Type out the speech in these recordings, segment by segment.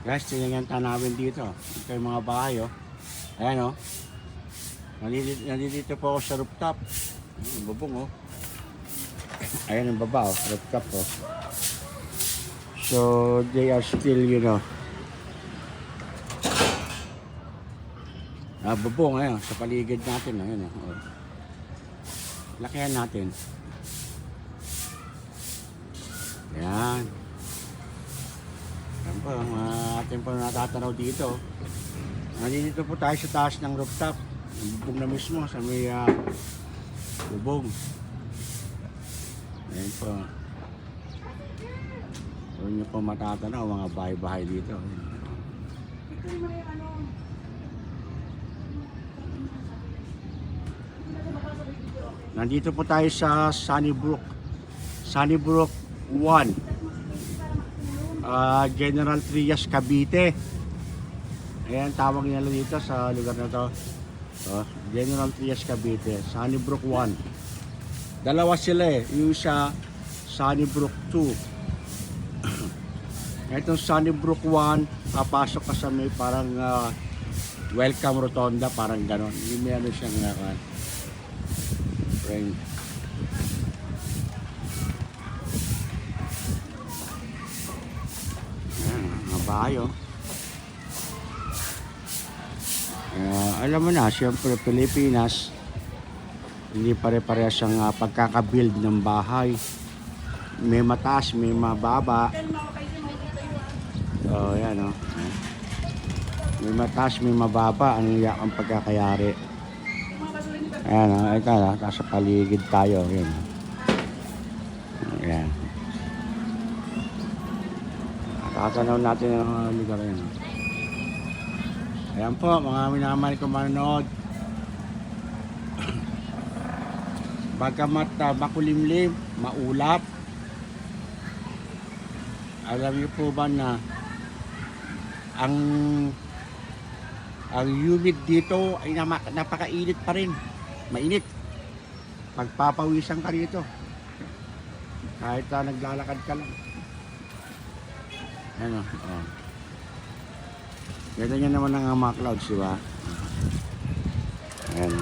Guys, tingnan tanawin dito. Ito yung mga bahay, oh. Ayan, oh. Nandito po ako sa rooftop. Ayan, bubong, oh. Ayan ang baba, oh. Rooftop, oh. So, they are still, bubong, ayan, sa paligid natin, ayan, oh. Lakihan natin. Ayan. Ayan po, ating po natatanaw dito. Nandito po tayo sa taas ng rooftop. Ang bubong na mismo sa may bubong. Ayan po. Doon nyo po matatanaw mga bahay-bahay dito. Nandito po tayo sa Sunnybrook. Sunnybrook 1. General Trias, Cavite. Ayan, tawag nila dito sa lugar na to. General Trias, Cavite. Sunnybrook 1. Dalawa sila eh. Yung isa, Sunnybrook 2. Itong Sunnybrook 1, papasok ka sa may parang welcome rotonda, parang ganon. Yung may ano siyang ring. Bayo. Alam mo na, siyempre Pilipinas, hindi pare-parehas ang pagkakabuild ng bahay. May mataas, may mababa. Yan, oh. May mataas, may mababa ang pagkakayari. Ayan, oh. Ito, nasa paligid tayo. Yan. Ayan. Tatanaw natin ang lugar yan. Ayan po, mga minamahal ko manonood. Bagamat makulimlim, maulap. Alam niyo po ba na ang humid dito ay napakainit pa rin. Mainit. Pagpapawisan ka rito. Kahit naglalakad ka lang. Ano, oh. Ganda niya naman ng mga clouds, diba? Ayan.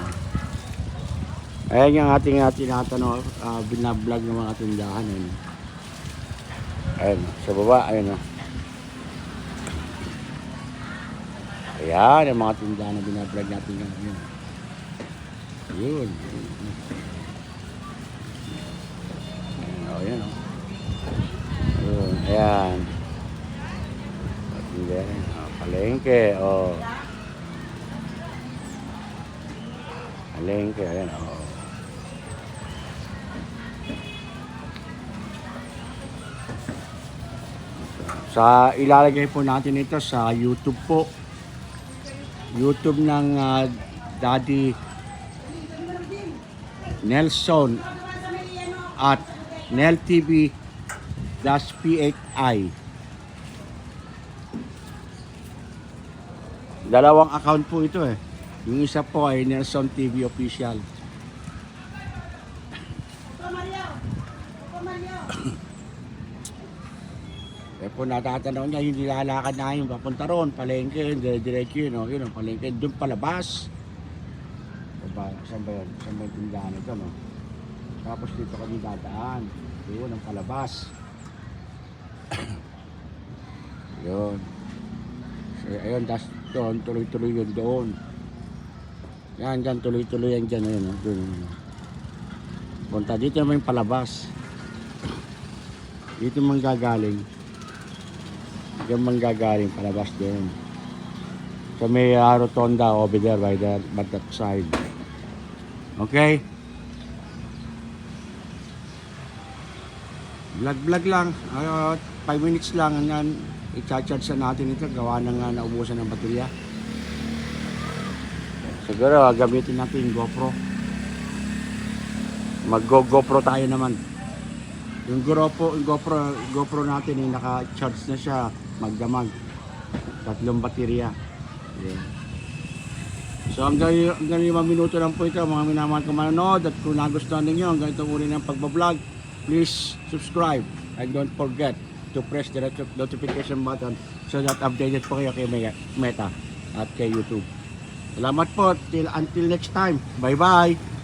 Ayan yung ating tinatanong, binablog ng mga tindahan. Ayan. Ayan, sa baba, ayan, oh. Ayan, yung mga tindahan na binablog natin ngayon. Yun. Ayan, oh, ayan, oh. Yun, ayan. Palengke, oh. Palengke, ayan, oh. Sa ilalagay po natin ito sa YouTube po. YouTube ng Daddy Nelson at NelTV-PHI. Dalawang account po ito eh. Yung isa po ay Nelson TV Official. Eh po natatanaw niya, yung nilalakad na yung papunta ron, palengke, dire-diretso yun, no? Yun, palengke, doon palabas. Saan ba yun? Saan ba yung tindahan ito, no? Tapos dito kami dadaan. Yun, ang palabas. Yun. So, ayun, das doon, tuloy-tuloy yun doon. Yan, dyan, tuloy-tuloy yan dyan, ayun, doon. Punta, dito naman yung palabas. Dito manggagaling. Yung manggagaling, palabas doon. So may rotonda over there by that side. Okay? Vlog lang. 5 minutes lang. I-charge na natin ito. Gawa na nga naubusan ng baterya. Siguro gamitin natin yung GoPro. Mag-GoPro tayo naman. Yung GoPro natin yung naka-charge na siya. Magdamag. 3 baterya. Yeah. So hanggang 5 minuto lang po ito mga minamahal ko manonood. At kung nagustuhan ninyo ang ganitong uri ng pagbablog, please subscribe and don't forget to press the notification button so that updated po kayo kay Meta at kay YouTube. Salamat po. Until next time. Bye-bye.